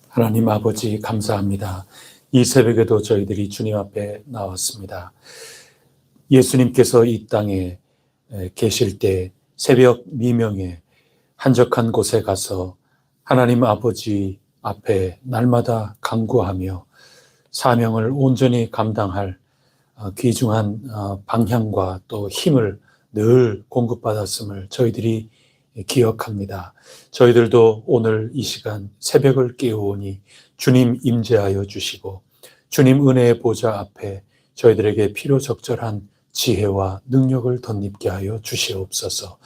하나님 아버지 감사합니다. 이 새벽에도 저희들이 주님 앞에 나왔습니다. 예수님께서 이 땅에 계실 때 새벽 미명에 한적한 곳에 가서 하나님 아버지 앞에 날마다 간구하며 사명을 온전히 감당할 귀중한 방향과 또 힘을 늘 공급받았음을 저희들이 기억합니다. 저희들도 오늘 이 시간 새벽을 깨우오니 주님 임재하여 주시고 주님 은혜의 보좌 앞에 저희들에게 필요적절한 지혜와 능력을 덧입게 하여 주시옵소서.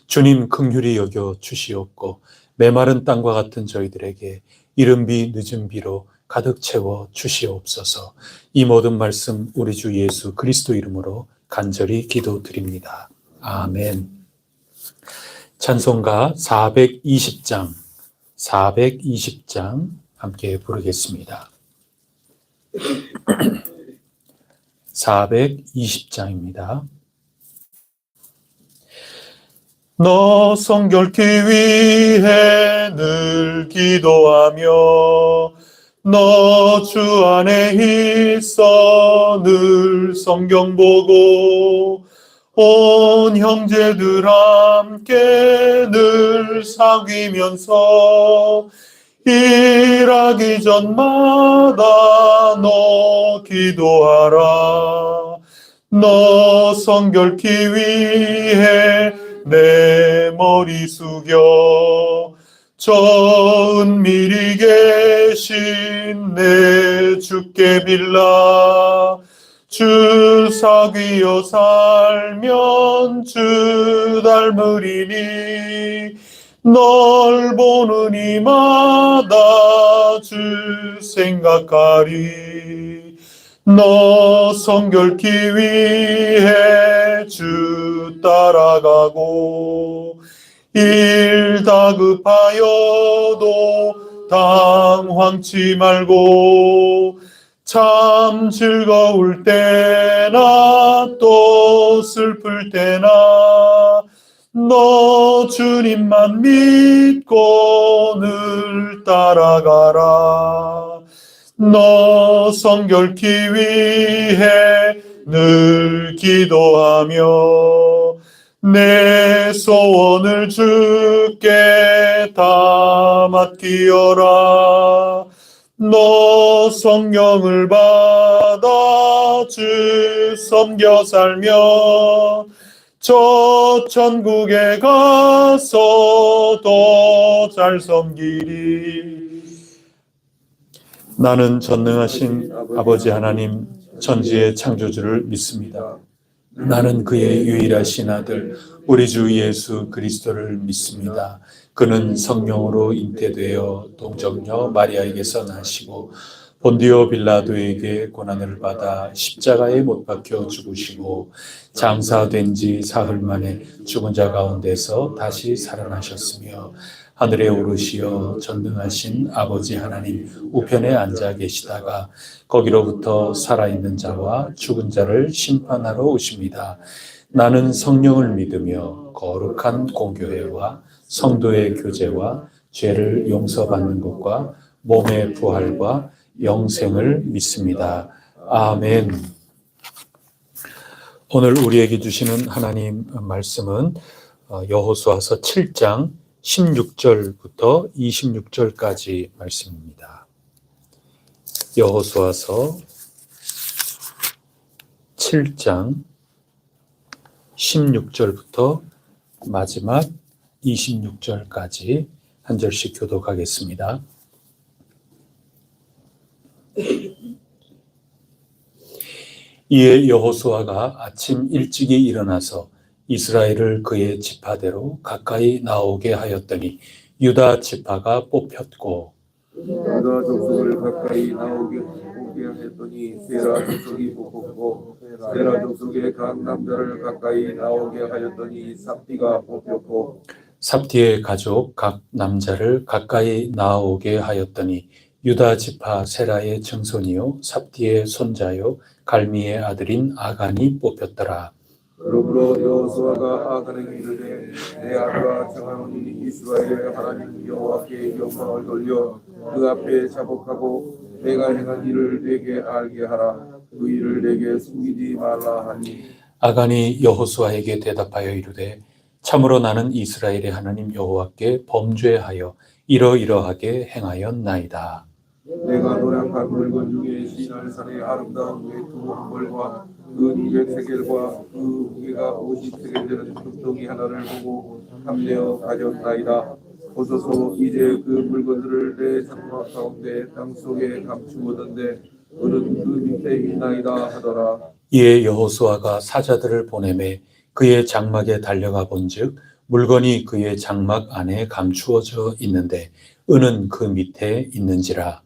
주님 긍휼히 여겨 주시옵고 메마른 땅과 같은 저희들에게 이른 비 늦은 비로 가득 채워 주시옵소서. 이 모든 말씀 우리 주 예수 그리스도 이름으로 간절히 기도드립니다. 아멘. 찬송가 420장 함께 부르겠습니다. 420장입니다. 너 성결케 위해 늘 기도하며 너 주 안에 있어 늘 성경 보고 온 형제들 함께 늘 사귀면서 일하기 전마다 너 기도하라. 너 성결케 위해 내 머리 숙여 저 은밀히 계신 내 주께 빌라. 주 사귀어 살면 주 닮으리니 널 보는 이마다 주 생각하리. 너 성결케 위해 주 따라가고 일 다급하여도 당황치 말고 참 즐거울 때나 또 슬플 때나 너 주님만 믿고 늘 따라가라. 너 성결케 위해 늘 기도하며 내 소원을 주께 다 맡기어라. 너 성령을 받아 주 섬겨 살며 저 천국에 가서 더 잘 섬기리. 나는 전능하신 아버지 하나님 천지의 창조주를 믿습니다. 나는 그의 유일하신 아들 우리 주 예수 그리스도를 믿습니다. 그는 성령으로 잉태되어 동정녀 마리아에게서 나시고 본디오 빌라도에게 고난을 받아 십자가에 못 박혀 죽으시고 장사된 지 사흘 만에 죽은 자 가운데서 다시 살아나셨으며 하늘에 오르시어 전능하신 아버지 하나님 우편에 앉아 계시다가 거기로부터 살아있는 자와 죽은 자를 심판하러 오십니다. 나는 성령을 믿으며 거룩한 공교회와 성도의 교제와 죄를 용서받는 것과 몸의 부활과 영생을 믿습니다. 아멘. 오늘 우리에게 주시는 하나님 말씀은 여호수아서 7장 16절부터 26절까지 말씀입니다. 여호수아서 7장 16절부터 마지막 26절까지 한 절씩 교독하겠습니다. 이에 여호수아가 아침 일찍이 일어나서 이스라엘을 그의 지파대로 가까이 나오게 하였더니 유다 지파가 뽑혔고 유다 족속을 가까이 나오게 하였더니 세라 족속이 뽑혔고 세라 족속의 각 남자를 가까이 나오게 하였더니 삽디가 뽑혔고 삽디의 가족 각 남자를 가까이 나오게 하였더니 유다 지파 세라의 증손이요 삽디의 손자요 갈미의 아들인 아간이 뽑혔더라. 그러므로 여호수아가 아간에게 이르되 내 아가 정하노니 이스라엘의 하나님 여호와께 영광을 돌려 그 앞에 자복하고 내가 행한 일을 내게 알게 하라. 그 일을 내게 숨기지 말라 하니 아간이 여호수아에게 대답하여 이르되 참으로 나는 이스라엘의 하나님 여호와께 범죄하여 이러이러하게 행하였나이다. 내가 노력한 물건 중에 시날산의 아름다운 외투 한 벌과 그 200세겔과 그 무게가 50세겔 되는 금덩이 하나를 보고 탐내어 가졌나이다. 보소서 이제 그 물건들을 내 장막 가운데 땅속에 감추었는데 너는 그 밑에 있나이다 하더라. 이에 여호수아가 사자들을 보내매 그의 장막에 달려가 본즉 물건이 그의 장막 안에 감추어져 있는데 은은 그 밑에 있는지라.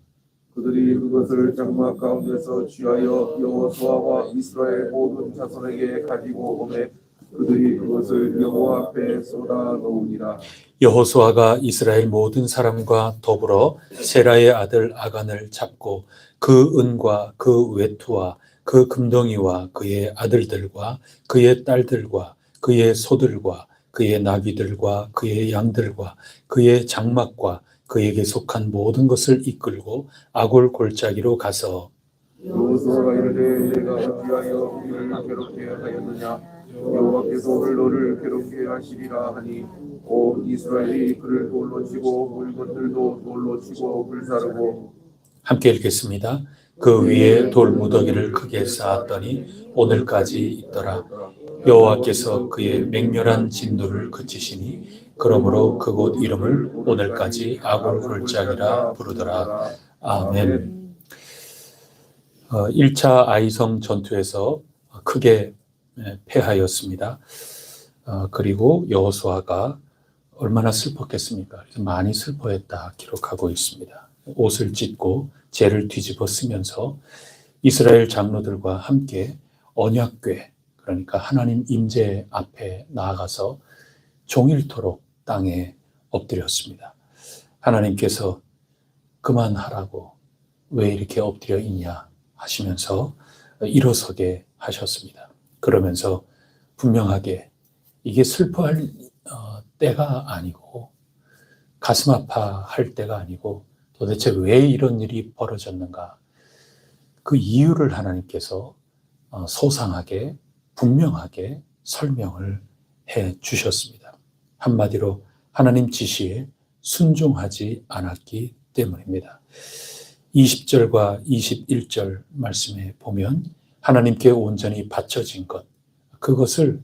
그들이 그것을 장막 가운데서 취하여 여호수아와 이스라엘 모든 자손에게 가지고 오매 그들이 그것을 여호와 앞에 쏟아 놓으니라. 여호수아가 이스라엘 모든 사람과 더불어 세라의 아들 아간을 잡고 그 은과 그 외투와 그 금덩이와 그의 아들들과 그의 딸들과 그의 소들과 그의 나귀들과 그의 양들과 그의 장막과 그에게 속한 모든 것을 이끌고 아골 골짜기로 가서 여호수아가 이르되 내가 어찌하여 우리를 괴롭게 하였느냐. 여호와께서 오늘 너를 괴롭게 하시리라 하니 온 이스라엘이 그를 돌로 치고 물건들도 돌로 치고 불사르고. 함께 읽겠습니다. 그 위에 돌 무더기를 크게 쌓았더니 오늘까지 있더라. 여호와께서 그의 맹렬한 진노를 그치시니 그러므로 그곳 이름을 오늘까지 아골 골짜기라 부르더라. 아멘. 1차 아이성 전투에서 크게 패하였습니다. 그리고 여호수아가 얼마나 슬펐겠습니까? 그래서 많이 슬퍼했다 기록하고 있습니다. 옷을 찢고 재를 뒤집어 쓰면서 이스라엘 장로들과 함께 언약궤, 그러니까 하나님 임재 앞에 나아가서 종일토록 땅에 엎드렸습니다. 하나님께서 그만하라고 왜 이렇게 엎드려 있냐 하시면서 일어서게 하셨습니다. 그러면서 분명하게 이게 슬퍼할 때가 아니고 가슴 아파할 때가 아니고 도대체 왜 이런 일이 벌어졌는가, 그 이유를 하나님께서 소상하게 분명하게 설명을 해 주셨습니다. 한마디로 하나님 지시에 순종하지 않았기 때문입니다. 20절과 21절 말씀에 보면 하나님께 온전히 바쳐진 것, 그것을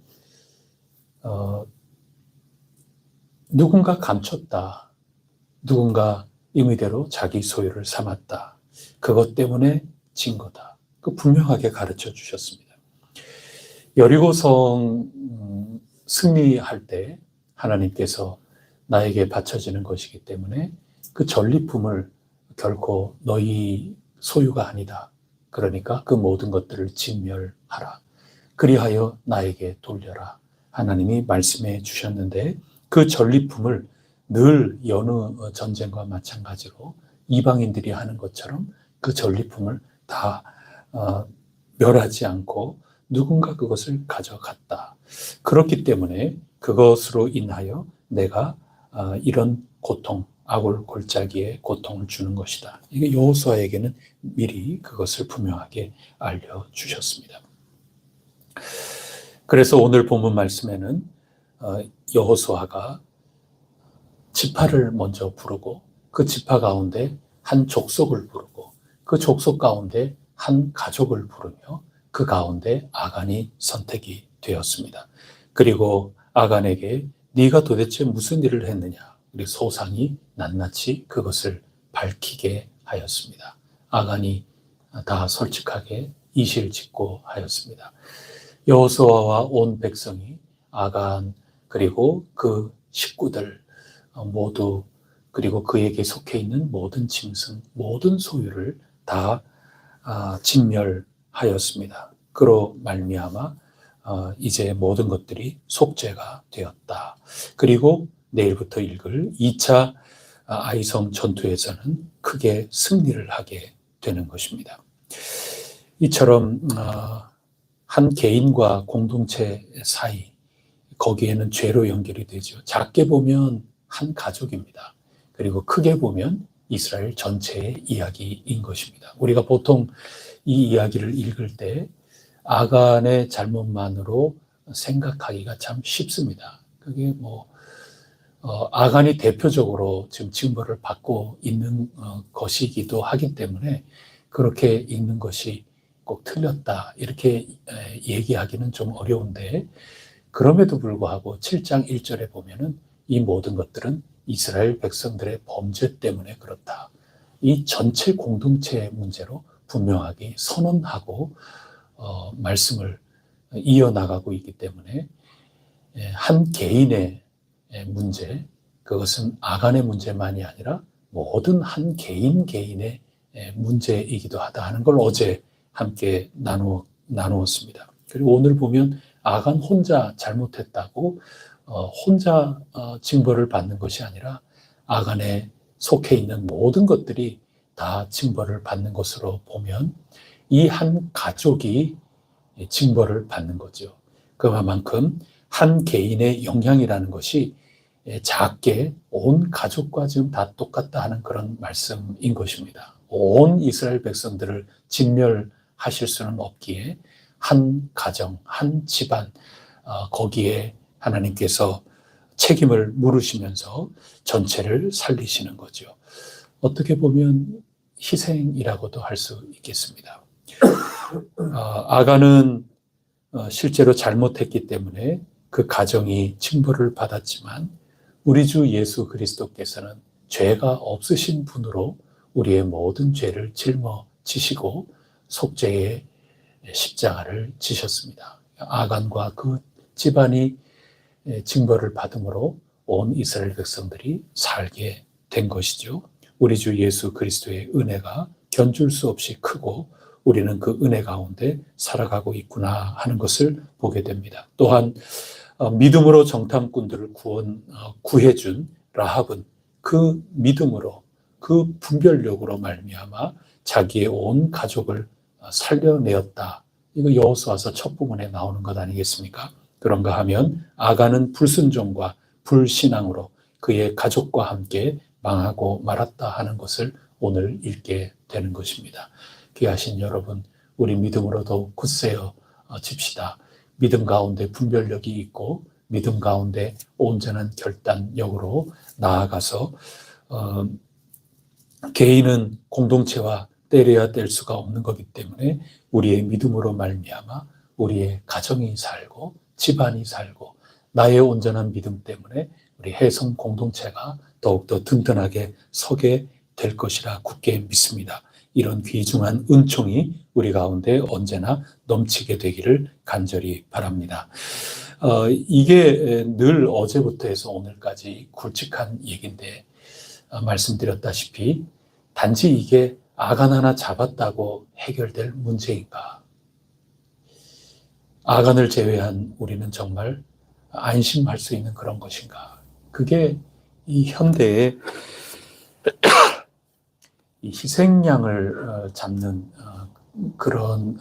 누군가 감췄다, 누군가 임의대로 자기 소유를 삼았다, 그것 때문에 진 거다, 그 분명하게 가르쳐 주셨습니다. 여리고성 승리할 때 하나님께서 나에게 바쳐지는 것이기 때문에 그 전리품을 결코 너희 소유가 아니다. 그러니까 그 모든 것들을 진멸하라. 그리하여 나에게 돌려라. 하나님이 말씀해 주셨는데 그 전리품을 늘 여느 전쟁과 마찬가지로 이방인들이 하는 것처럼 그 전리품을 다 멸하지 않고 누군가 그것을 가져갔다. 그렇기 때문에 그것으로 인하여 내가 이런 고통, 아골 골짜기에 고통을 주는 것이다. 이게 여호수아에게는 미리 그것을 분명하게 알려주셨습니다. 그래서 오늘 본문 말씀에는 여호수아가 지파를 먼저 부르고 그 지파 가운데 한 족속을 부르고 그 족속 가운데 한 가족을 부르며 그 가운데 아간이 선택이 되었습니다. 그리고 아간에게 네가 도대체 무슨 일을 했느냐? 우리 소상이 낱낱이 그것을 밝히게 하였습니다. 아간이 다 솔직하게 이실직고 하였습니다. 여호수아와 온 백성이 아간 그리고 그 식구들 모두 그리고 그에게 속해 있는 모든 짐승, 모든 소유를 다 진멸하였습니다. 그로 말미암아 이제 모든 것들이 속죄가 되었다. 그리고 내일부터 읽을 2차 아이성 전투에서는 크게 승리를 하게 되는 것입니다. 이처럼 한 개인과 공동체 사이 거기에는 죄로 연결이 되죠. 작게 보면 한 가족입니다. 그리고 크게 보면 이스라엘 전체의 이야기인 것입니다. 우리가 보통 이 이야기를 읽을 때 아간의 잘못만으로 생각하기가 참 쉽습니다. 그게 아간이 대표적으로 지금 징벌을 받고 있는 것이기도 하기 때문에 그렇게 읽는 것이 꼭 틀렸다 이렇게 얘기하기는 좀 어려운데 그럼에도 불구하고 7장 1절에 보면은 이 모든 것들은 이스라엘 백성들의 범죄 때문에 그렇다. 이 전체 공동체의 문제로 분명하게 선언하고 말씀을 이어나가고 있기 때문에 한 개인의 문제, 그것은 아간의 문제만이 아니라 모든 한 개인의 문제이기도 하다 하는 걸 어제 함께 나누었습니다. 그리고 오늘 보면 아간 혼자 잘못했다고 혼자 징벌을 받는 것이 아니라 아간에 속해 있는 모든 것들이 다 징벌을 받는 것으로 보면 이 한 가족이 징벌을 받는 거죠. 그만큼 한 개인의 영향이라는 것이 작게 온 가족과 지금 다 똑같다 하는 그런 말씀인 것입니다. 온 이스라엘 백성들을 진멸하실 수는 없기에 한 가정, 한 집안 거기에 하나님께서 책임을 물으시면서 전체를 살리시는 거죠. 어떻게 보면 희생이라고도 할 수 있겠습니다. 아간은 실제로 잘못했기 때문에 그 가정이 징벌을 받았지만 우리 주 예수 그리스도께서는 죄가 없으신 분으로 우리의 모든 죄를 짊어지시고 속죄의 십자가를 지셨습니다. 아간과 그 집안이 징벌을 받음으로 온 이스라엘 백성들이 살게 된 것이죠. 우리 주 예수 그리스도의 은혜가 견줄 수 없이 크고 우리는 그 은혜 가운데 살아가고 있구나 하는 것을 보게 됩니다. 또한 믿음으로 정탐꾼들을 구해준 라합은 그 믿음으로 그 분별력으로 말미암아 자기의 온 가족을 살려내었다. 이거 여호수아서 첫 부분에 나오는 것 아니겠습니까? 그런가 하면 아간은 불순종과 불신앙으로 그의 가족과 함께 망하고 말았다 하는 것을 오늘 읽게 되는 것입니다. 귀하신 여러분, 우리 믿음으로 더욱 굳세어 집시다. 믿음 가운데 분별력이 있고 믿음 가운데 온전한 결단력으로 나아가서 개인은 공동체와 떼려야 뗄 수가 없는 거기 때문에 우리의 믿음으로 말미암아 우리의 가정이 살고 집안이 살고 나의 온전한 믿음 때문에 우리 해성 공동체가 더욱더 든든하게 서게 될 것이라 굳게 믿습니다. 이런 귀중한 은총이 우리 가운데 언제나 넘치게 되기를 간절히 바랍니다. 이게 늘 어제부터 해서 오늘까지 굵직한 얘기인데 말씀드렸다시피 단지 이게 아간 하나 잡았다고 해결될 문제인가? 아간을 제외한 우리는 정말 안심할 수 있는 그런 것인가? 그게 이 현대의 이 희생양을 잡는 그런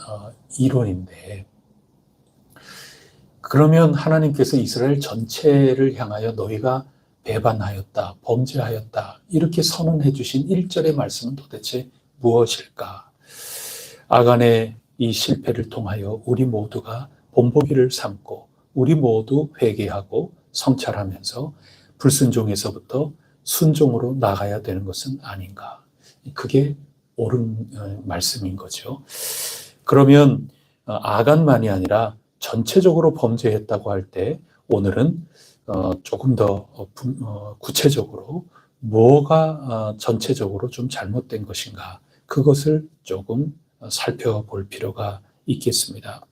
이론인데, 그러면 하나님께서 이스라엘 전체를 향하여 너희가 배반하였다, 범죄하였다 이렇게 선언해 주신 1절의 말씀은 도대체 무엇일까? 아간의 이 실패를 통하여 우리 모두가 본보기를 삼고 우리 모두 회개하고 성찰하면서 불순종에서부터 순종으로 나가야 되는 것은 아닌가? 그게 옳은 말씀인 거죠. 그러면 아간만이 아니라 전체적으로 범죄했다고 할 때 오늘은 조금 더 구체적으로 뭐가 전체적으로 좀 잘못된 것인가, 그것을 조금 살펴볼 필요가 있겠습니다.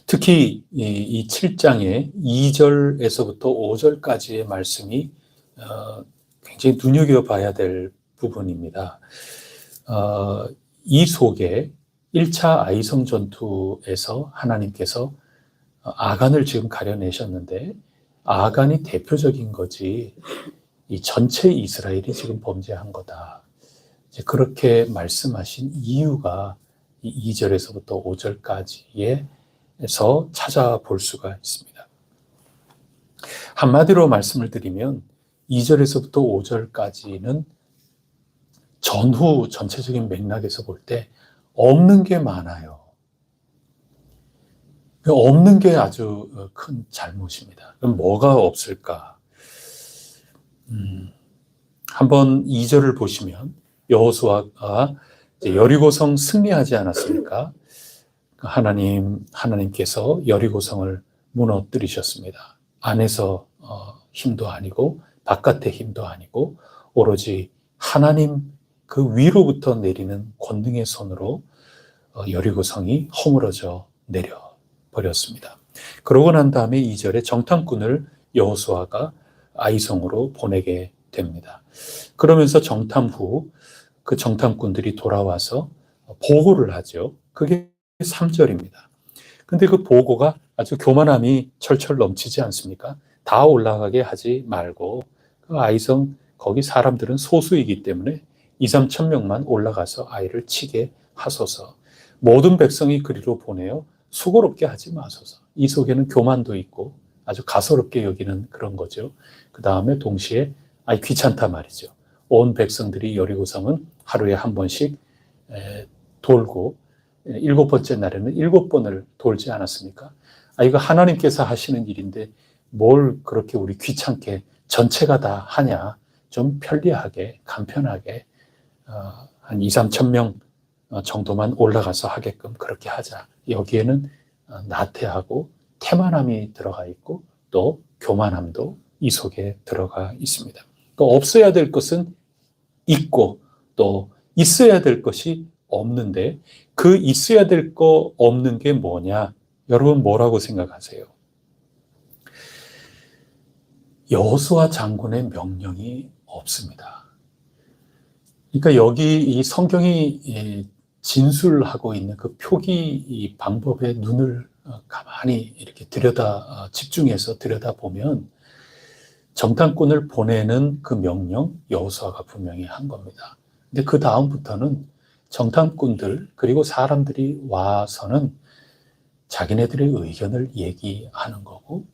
특히 이 7장의 2절에서부터 5절까지의 말씀이 굉장히 눈여겨봐야 될 부분입니다. 이 속에 1차 아이성 전투에서 하나님께서 아간을 지금 가려내셨는데, 아간이 대표적인 거지 이 전체 이스라엘이 지금 범죄한 거다, 이제 그렇게 말씀하신 이유가 이 2절에서부터 5절까지에서 찾아볼 수가 있습니다. 한마디로 말씀을 드리면 2절에서부터 5절까지는 전후 전체적인 맥락에서 볼 때 없는 게 많아요. 없는 게 아주 큰 잘못입니다. 그럼 뭐가 없을까? 한번 2절을 보시면 여호수아가 여리고성 승리하지 않았습니까? 하나님께서 여리고성을 무너뜨리셨습니다. 안에서 힘도 아니고 바깥의 힘도 아니고 오로지 하나님 그 위로부터 내리는 권능의 손으로 여리고성이 허물어져 내려버렸습니다. 그러고 난 다음에 2절에 정탐꾼을 여호수아가 아이성으로 보내게 됩니다. 그러면서 정탐 후 그 정탐꾼들이 돌아와서 보고를 하죠. 그게 3절입니다. 근데 그 보고가 아주 교만함이 철철 넘치지 않습니까? 다 올라가게 하지 말고 그 아이성, 거기 사람들은 소수이기 때문에 2, 3천 명만 올라가서 아이를 치게 하소서. 모든 백성이 그리로 보내어 수고롭게 하지 마소서. 이 속에는 교만도 있고 아주 가소롭게 여기는 그런 거죠. 그 다음에 동시에 귀찮다 말이죠. 온 백성들이 여리고성은 하루에 한 번씩 돌고 7번째 날에는 7번을 돌지 않았습니까? 이거 하나님께서 하시는 일인데 뭘 그렇게 우리 귀찮게 전체가 다 하냐? 좀 편리하게 간편하게 한 2, 3천 명 정도만 올라가서 하게끔 그렇게 하자. 여기에는 나태하고 태만함이 들어가 있고 또 교만함도 이 속에 들어가 있습니다. 또 없어야 될 것은 있고 또 있어야 될 것이 없는데, 그 있어야 될 거 없는 게 뭐냐? 여러분 뭐라고 생각하세요? 여호수아 장군의 명령이 없습니다. 그러니까 여기 이 성경이 진술하고 있는 그 표기 이 방법에 눈을 가만히 이렇게 집중해서 들여다보면 정탐꾼을 보내는 그 명령 여호수아가 분명히 한 겁니다. 근데 그 다음부터는 정탐꾼들 그리고 사람들이 와서는 자기네들의 의견을 얘기하는 거고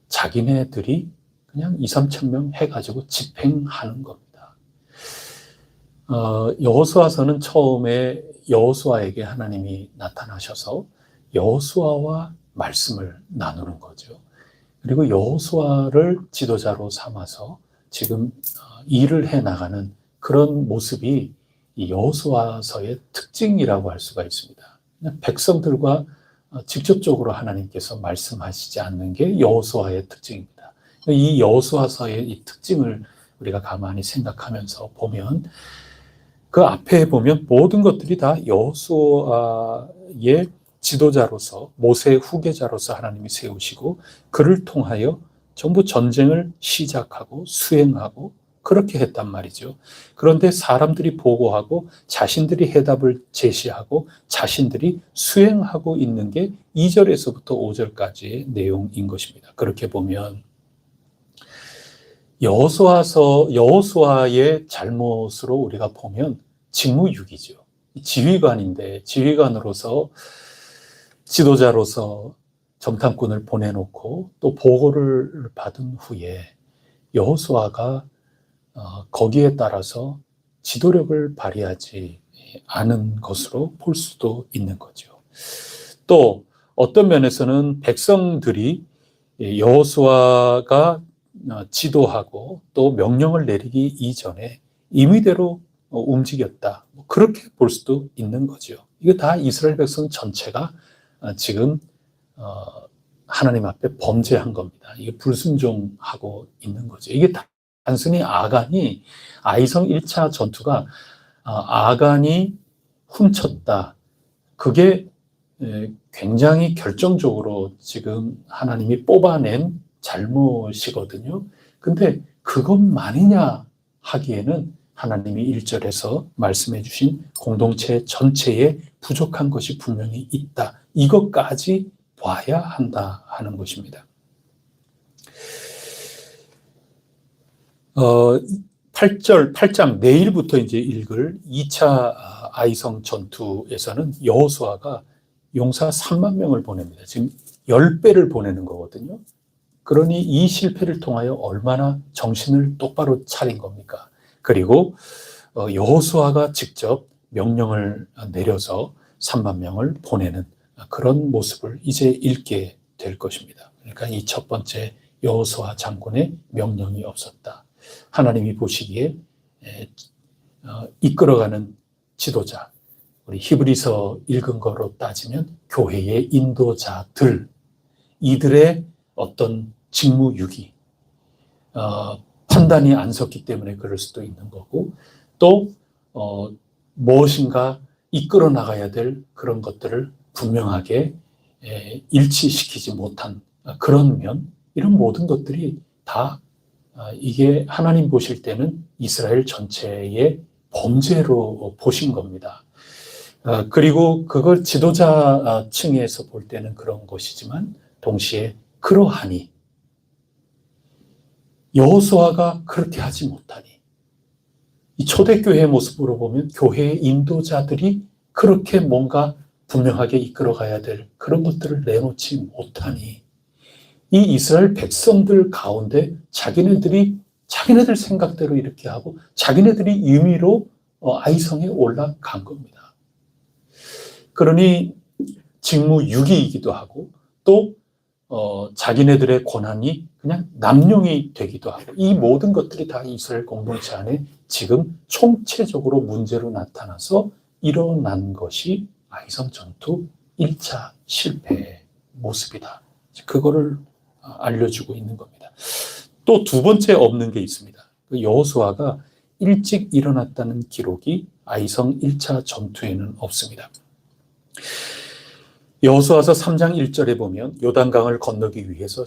자기네들이 그냥 2, 3천 명 해가지고 집행하는 겁니다. 여호수아서는 처음에 여호수아에게 하나님이 나타나셔서 여호수아와 말씀을 나누는 거죠. 그리고 여호수아를 지도자로 삼아서 지금 일을 해나가는 그런 모습이 이 여호수아서의 특징이라고 할 수가 있습니다. 백성들과 직접적으로 하나님께서 말씀하시지 않는 게 여호수아의 특징입니다. 이 여호수아서의 이 특징을 우리가 가만히 생각하면서 보면 그 앞에 보면 모든 것들이 다 여호수아의 지도자로서 모세의 후계자로서 하나님이 세우시고 그를 통하여 전부 전쟁을 시작하고 수행하고 그렇게 했단 말이죠. 그런데 사람들이 보고하고 자신들이 해답을 제시하고 자신들이 수행하고 있는 게 2절에서부터 5절까지의 내용인 것입니다. 그렇게 보면 여호수아의 잘못으로 우리가 보면 직무유기죠. 지휘관인데 지휘관으로서 지도자로서 정탐꾼을 보내놓고 또 보고를 받은 후에 여호수아가 거기에 따라서 지도력을 발휘하지 않은 것으로 볼 수도 있는 거죠. 또 어떤 면에서는 백성들이 여호수아가 지도하고 또 명령을 내리기 이전에 임의대로 움직였다. 그렇게 볼 수도 있는 거죠. 이게 다 이스라엘 백성 전체가 지금 하나님 앞에 범죄한 겁니다. 이게 불순종하고 있는 거죠. 이게 단순히 아이성 1차 전투가 아간이 훔쳤다. 그게 굉장히 결정적으로 지금 하나님이 뽑아낸 잘못이거든요. 근데 그것만이냐 하기에는 하나님이 1절에서 말씀해 주신 공동체 전체에 부족한 것이 분명히 있다. 이것까지 봐야 한다 하는 것입니다. 8장 내일부터 이제 읽을 2차 아이성 전투에서는 여호수아가 용사 3만 명을 보냅니다. 지금 10배를 보내는 거거든요. 그러니 이 실패를 통하여 얼마나 정신을 똑바로 차린 겁니까? 그리고 여호수아가 직접 명령을 내려서 3만 명을 보내는 그런 모습을 이제 읽게 될 것입니다. 그러니까 이 첫 번째 여호수아 장군의 명령이 없었다. 하나님이 보시기에 이끌어가는 지도자, 우리 히브리서 읽은 거로 따지면 교회의 인도자들, 이들의 어떤 직무유기, 판단이 안 섰기 때문에 그럴 수도 있는 거고, 또 무엇인가 이끌어 나가야 될 그런 것들을 분명하게 일치시키지 못한 그런 면, 이런 모든 것들이 다 이게 하나님 보실 때는 이스라엘 전체의 범죄로 보신 겁니다. 그리고 그걸 지도자 층에서 볼 때는 그런 것이지만 동시에 그러하니 여호수아가 그렇게 하지 못하니 이 초대교회의 모습으로 보면 교회의 인도자들이 그렇게 뭔가 분명하게 이끌어가야 될 그런 것들을 내놓지 못하니 이 이스라엘 백성들 가운데 자기네들 생각대로 이렇게 하고 자기네들이 임의로 아이성에 올라간 겁니다. 그러니 직무유기이기도 하고 또 자기네들의 권한이 그냥 남용이 되기도 하고 이 모든 것들이 다 이스라엘 공동체 안에 지금 총체적으로 문제로 나타나서 일어난 것이 아이성 전투 1차 실패의 모습이다. 그거를 알려주고 있는 겁니다. 또 두 번째 없는 게 있습니다. 여호수아가 일찍 일어났다는 기록이 아이성 1차 전투에는 없습니다. 여호수아서 3장 1절에 보면 요단강을 건너기 위해서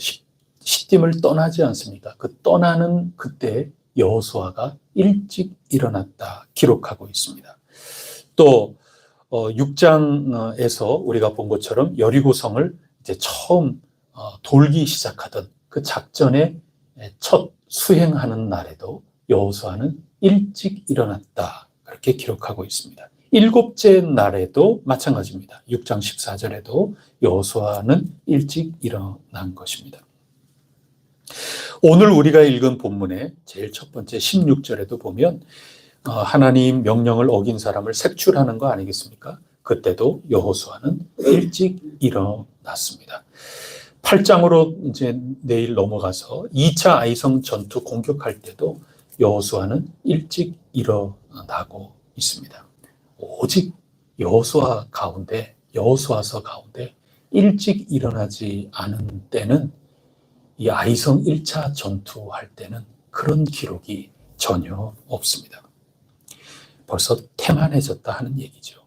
시딤을 떠나지 않습니까? 그 떠나는 그때 여호수아가 일찍 일어났다 기록하고 있습니다. 또 6장에서 우리가 본 것처럼 여리고성을 이제 처음 돌기 시작하던 그 작전의 첫 수행하는 날에도 여호수아는 일찍 일어났다 그렇게 기록하고 있습니다. 7째 날에도 마찬가지입니다. 6장 14절에도 여호수아는 일찍 일어난 것입니다. 오늘 우리가 읽은 본문의 제일 첫 번째 16절에도 보면 하나님 명령을 어긴 사람을 색출하는 거 아니겠습니까? 그때도 여호수아는 일찍 일어났습니다. 8장으로 이제 내일 넘어가서 2차 아이성 전투 공격할 때도 여호수아는 일찍 일어나고 있습니다. 오직 여호수아서 가운데 일찍 일어나지 않은 때는 이 아이성 1차 전투할 때는 그런 기록이 전혀 없습니다. 벌써 태만해졌다 하는 얘기죠.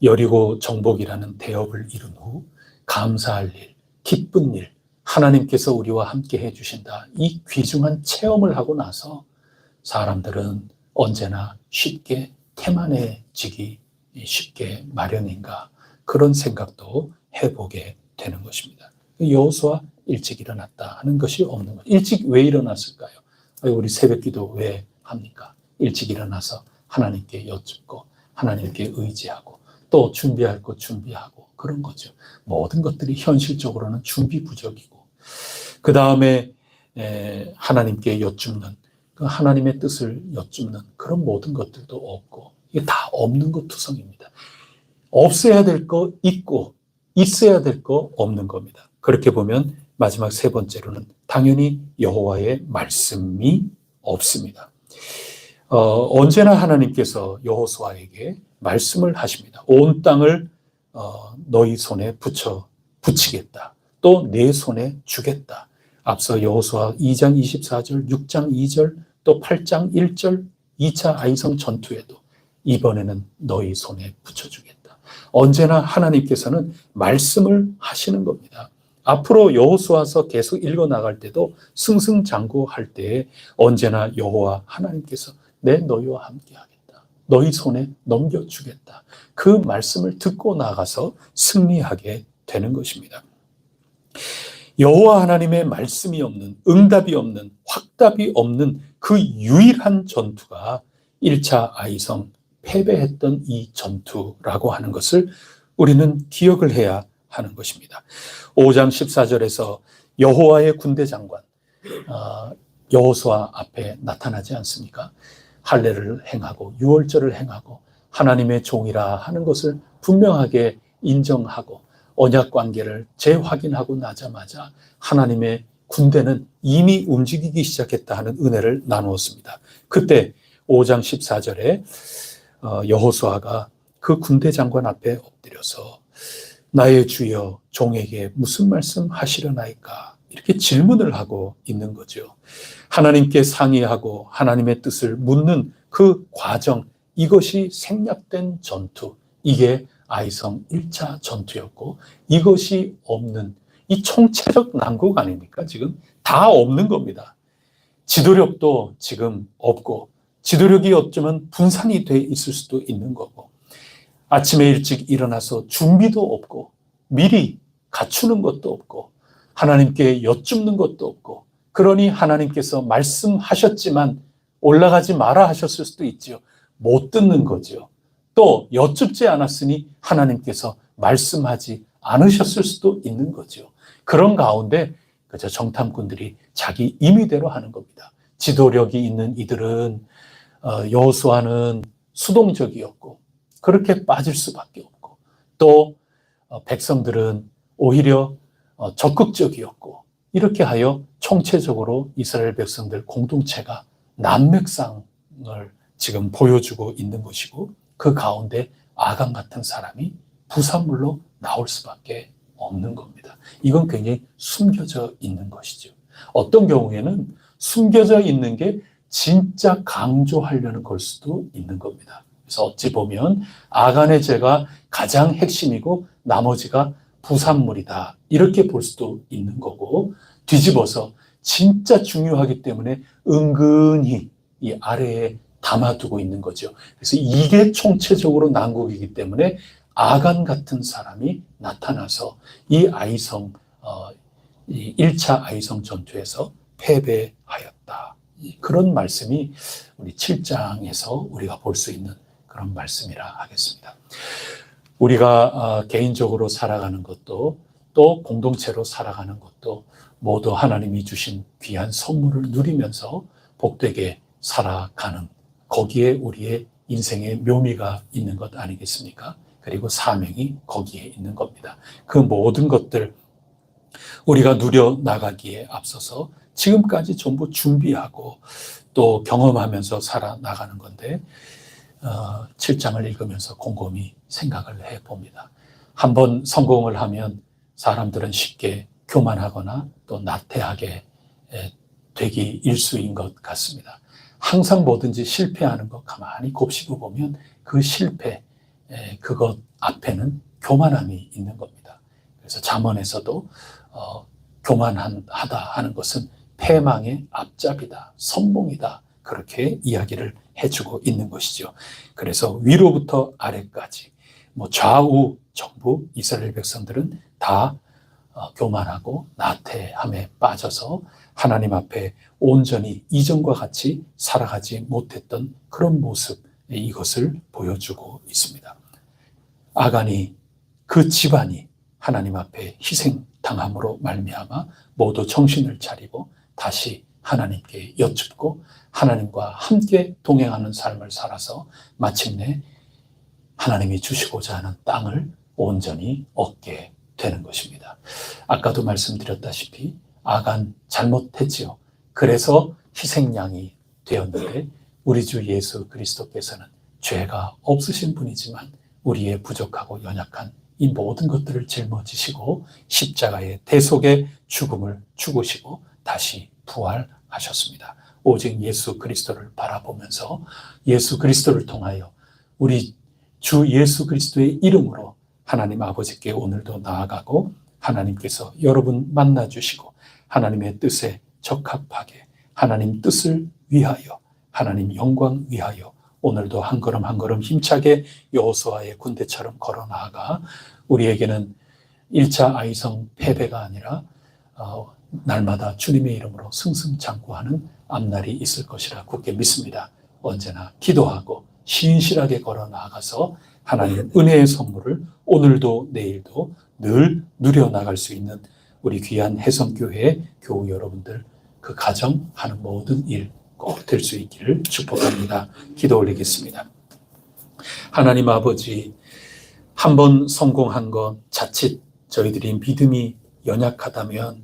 여리고 정복이라는 대업을 이룬 후 감사할 일, 기쁜 일, 하나님께서 우리와 함께 해주신다. 이 귀중한 체험을 하고 나서 사람들은 언제나 쉽게 태만해지기 쉽게 마련인가, 그런 생각도 해보게 되는 것입니다. 여호수아 일찍 일어났다 하는 것이 없는 것. 일찍 왜 일어났을까요? 우리 새벽기도 왜 합니까? 일찍 일어나서 하나님께 여쭙고 하나님께 의지하고 또 준비할 것 준비하고 그런 거죠. 모든 것들이 현실적으로는 준비 부족이고, 그 다음에 하나님께 여쭙는, 그 하나님의 뜻을 여쭙는 그런 모든 것들도 없고, 이게 다 없는 것 투성입니다. 없어야 될 거 있고 있어야 될 거 없는 겁니다. 그렇게 보면 마지막 세 번째로는 당연히 여호와의 말씀이 없습니다. 언제나 하나님께서 여호수아에게 말씀을 하십니다. 온 땅을 너희 손에 붙이겠다. 또 내 손에 주겠다. 앞서 여호수아 2장 24절, 6장 2절, 또 8장 1절 2차 아이성 전투에도 이번에는 너희 손에 붙여주겠다. 언제나 하나님께서는 말씀을 하시는 겁니다. 앞으로 여호수아서 계속 읽어나갈 때도 승승장구할 때에 언제나 여호와 하나님께서 내 너희와 함께하겠다. 너희 손에 넘겨주겠다. 그 말씀을 듣고 나가서 승리하게 되는 것입니다. 여호와 하나님의 말씀이 없는, 응답이 없는, 확답이 없는 그 유일한 전투가 1차 아이성 패배했던 이 전투라고 하는 것을 우리는 기억을 해야 하는 것입니다. 5장 14절에서 여호와의 군대 장관 여호수아 앞에 나타나지 않습니까? 할례를 행하고 유월절을 행하고 하나님의 종이라 하는 것을 분명하게 인정하고 언약 관계를 재확인하고 나자마자 하나님의 군대는 이미 움직이기 시작했다 하는 은혜를 나누었습니다. 그때 5장 14절에 여호수아가 그 군대 장관 앞에 엎드려서 나의 주여 종에게 무슨 말씀 하시려나이까, 이렇게 질문을 하고 있는 거죠. 하나님께 상의하고 하나님의 뜻을 묻는 그 과정, 이것이 생략된 전투, 이게 아이성 1차 전투였고, 이것이 없는 이 총체적 난국 아닙니까? 지금 다 없는 겁니다. 지도력도 지금 없고, 지도력이 어쩌면 분산이 돼 있을 수도 있는 거고, 아침에 일찍 일어나서 준비도 없고, 미리 갖추는 것도 없고, 하나님께 여쭙는 것도 없고, 그러니 하나님께서 말씀하셨지만 올라가지 마라 하셨을 수도 있죠. 못 듣는 거죠. 또 여쭙지 않았으니 하나님께서 말씀하지 않으셨을 수도 있는 거죠. 그런 가운데 그저 정탐꾼들이 자기 임의대로 하는 겁니다. 지도력이 있는 이들은 여호수아는 수동적이었고 그렇게 빠질 수밖에 없고, 또 백성들은 오히려 적극적이었고, 이렇게 하여 총체적으로 이스라엘 백성들 공동체가 난맥상을 지금 보여주고 있는 것이고, 그 가운데 아간 같은 사람이 부산물로 나올 수밖에 없는 겁니다. 이건 굉장히 숨겨져 있는 것이죠. 어떤 경우에는 숨겨져 있는 게 진짜 강조하려는 걸 수도 있는 겁니다. 그래서 어찌 보면 아간의 죄가 가장 핵심이고 나머지가 부산물이다, 이렇게 볼 수도 있는 거고, 뒤집어서 진짜 중요하기 때문에 은근히 이 아래에 담아두고 있는 거죠. 그래서 이게 총체적으로 난국이기 때문에 아간 같은 사람이 나타나서 이 아이성, 이 1차 아이성 전투에서 패배하였다. 그런 말씀이 우리 7장에서 우리가 볼 수 있는 그런 말씀이라 하겠습니다. 우리가 개인적으로 살아가는 것도 또 공동체로 살아가는 것도 모두 하나님이 주신 귀한 선물을 누리면서 복되게 살아가는, 거기에 우리의 인생의 묘미가 있는 것 아니겠습니까? 그리고 사명이 거기에 있는 겁니다. 그 모든 것들 우리가 누려나가기에 앞서서 지금까지 전부 준비하고 또 경험하면서 살아나가는 건데, 7장을 읽으면서 곰곰이 생각을 해봅니다. 한번 성공을 하면 사람들은 쉽게 교만하거나 또 나태하게 되기 일수인 것 같습니다. 항상 뭐든지 실패하는 것 가만히 곱씹어 보면 그 실패, 그것 앞에는 교만함이 있는 겁니다. 그래서 잠언에서도 교만하다 하는 것은 패망의 앞잡이다, 선봉이다, 그렇게 이야기를 해주고 있는 것이죠. 그래서 위로부터 아래까지 좌우 정부 이스라엘 백성들은 다 교만하고 나태함에 빠져서 하나님 앞에 온전히 이전과 같이 살아가지 못했던 그런 모습, 이것을 보여주고 있습니다. 아간이, 그 집안이 하나님 앞에 희생당함으로 말미암아 모두 정신을 차리고 다시 하나님께 여쭙고 하나님과 함께 동행하는 삶을 살아서 마침내 하나님이 주시고자 하는 땅을 온전히 얻게 되는 것입니다. 아까도 말씀드렸다시피 아간 잘못했지요. 그래서 희생양이 되었는데 우리 주 예수 그리스도께서는 죄가 없으신 분이지만 우리의 부족하고 연약한 이 모든 것들을 짊어지시고 십자가의 대속의 죽음을 죽으시고 다시 부활하셨습니다. 오직 예수 그리스도를 바라보면서 예수 그리스도를 통하여 우리 주 예수 그리스도의 이름으로 하나님 아버지께 오늘도 나아가고 하나님께서 여러분 만나주시고 하나님의 뜻에 적합하게 하나님 뜻을 위하여 하나님 영광 위하여 오늘도 한 걸음 한 걸음 힘차게 여호수아의 군대처럼 걸어 나아가 우리에게는 1차 아이성 패배가 아니라 날마다 주님의 이름으로 승승장구하는 앞날이 있을 것이라 굳게 믿습니다. 언제나 기도하고 신실하게 걸어 나아가서 하나님 은혜의 선물을 오늘도 내일도 늘 누려나갈 수 있는 우리 귀한 혜성교회 교우 여러분들, 그 가정 하는 모든 일 꼭 될 수 있기를 축복합니다. 기도 올리겠습니다. 하나님 아버지, 한번 성공한 것 자칫 저희들이 믿음이 연약하다면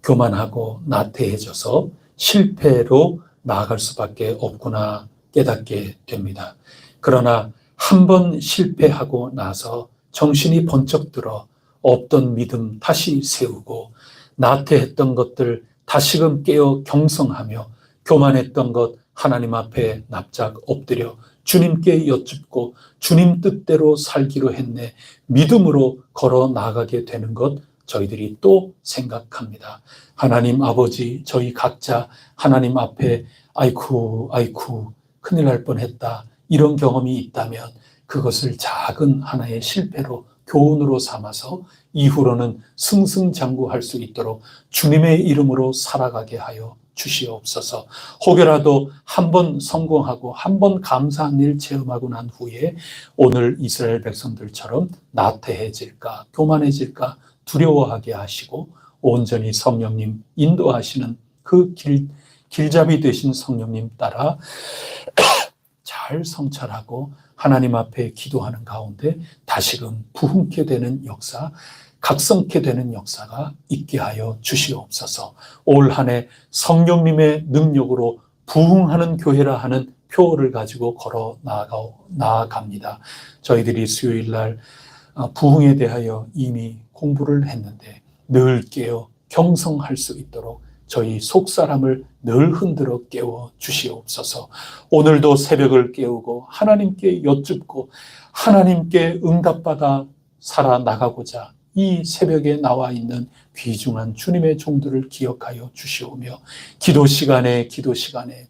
교만하고 나태해져서 실패로 나아갈 수밖에 없구나 깨닫게 됩니다. 그러나 한번 실패하고 나서 정신이 번쩍 들어 없던 믿음 다시 세우고 나태했던 것들 다시금 깨어 경성하며 교만했던 것 하나님 앞에 납작 엎드려 주님께 여쭙고 주님 뜻대로 살기로 했네 믿음으로 걸어 나가게 되는 것 저희들이 또 생각합니다. 하나님 아버지, 저희 각자 하나님 앞에 아이쿠 큰일 날 뻔했다 이런 경험이 있다면 그것을 작은 하나의 실패로 교훈으로 삼아서 이후로는 승승장구할 수 있도록 주님의 이름으로 살아가게 하여 주시옵소서. 혹여라도 한번 성공하고 한번 감사한 일 체험하고 난 후에 오늘 이스라엘 백성들처럼 나태해질까 교만해질까 두려워하게 하시고 온전히 성령님 인도하시는 그 길잡이 되신 성령님 따라 잘 성찰하고 하나님 앞에 기도하는 가운데 다시금 부흥케 되는 역사, 각성케 되는 역사가 있게 하여 주시옵소서. 올 한 해 성령님의 능력으로 부흥하는 교회라 하는 표어를 가지고 걸어 나아갑니다. 저희들이 수요일 날 부흥에 대하여 이미 공부를 했는데 늘 깨어 경성할 수 있도록 저희 속사람을 늘 흔들어 깨워 주시옵소서. 오늘도 새벽을 깨우고 하나님께 여쭙고 하나님께 응답받아 살아나가고자 이 새벽에 나와 있는 귀중한 주님의 종들을 기억하여 주시오며 기도 시간에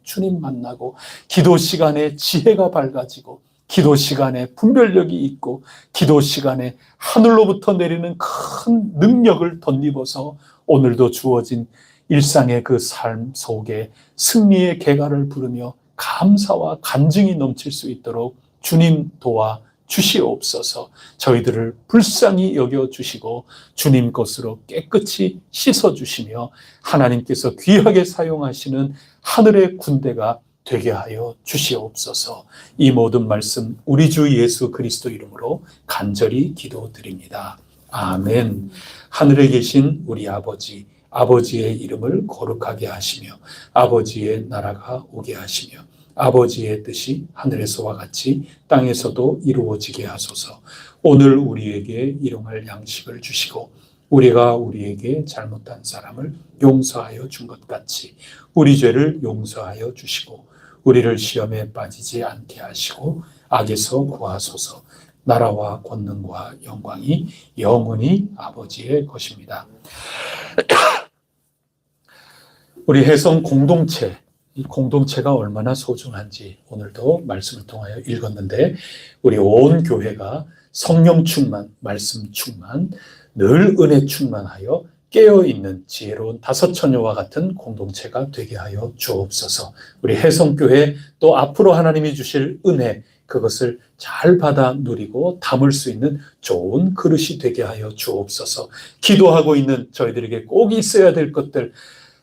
주님 만나고 기도 시간에 지혜가 밝아지고 기도 시간에 분별력이 있고 기도 시간에 하늘로부터 내리는 큰 능력을 덧입어서 오늘도 주어진 일상의 그 삶 속에 승리의 개가를 부르며 감사와 간증이 넘칠 수 있도록 주님 도와 주시옵소서. 저희들을 불쌍히 여겨주시고 주님 것으로 깨끗이 씻어주시며 하나님께서 귀하게 사용하시는 하늘의 군대가 되게 하여 주시옵소서. 이 모든 말씀 우리 주 예수 그리스도 이름으로 간절히 기도드립니다. 아멘. 하늘에 계신 우리 아버지, 아버지의 이름을 거룩하게 하시며 아버지의 나라가 오게 하시며 아버지의 뜻이 하늘에서와 같이 땅에서도 이루어지게 하소서. 오늘 우리에게 일용할 양식을 주시고 우리가 우리에게 잘못한 사람을 용서하여 준 것 같이 우리 죄를 용서하여 주시고 우리를 시험에 빠지지 않게 하시고 악에서 구하소서. 나라와 권능과 영광이 영원히 아버지의 것입니다. 우리 혜성 공동체 이 공동체가 얼마나 소중한지 오늘도 말씀을 통하여 읽었는데, 우리 온 교회가 성령 충만, 말씀 충만, 늘 은혜 충만하여 깨어있는 지혜로운 다섯 처녀와 같은 공동체가 되게 하여 주옵소서. 우리 혜성교회 또 앞으로 하나님이 주실 은혜, 그것을 잘 받아 누리고 담을 수 있는 좋은 그릇이 되게 하여 주옵소서. 기도하고 있는 저희들에게 꼭 있어야 될 것들,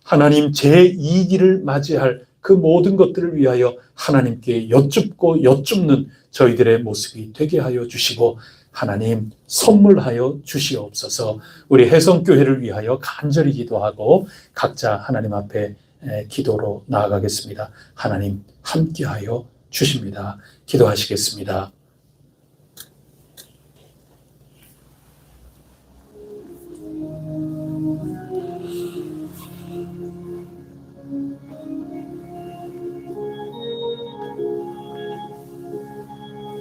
하나님 제2기를 맞이할 그 모든 것들을 위하여 하나님께 여쭙고 여쭙는 저희들의 모습이 되게 하여 주시고, 하나님 선물하여 주시옵소서. 우리 혜성교회를 위하여 간절히 기도하고 각자 하나님 앞에 기도로 나아가겠습니다. 하나님 함께하여 주십니다. 기도하시겠습니다.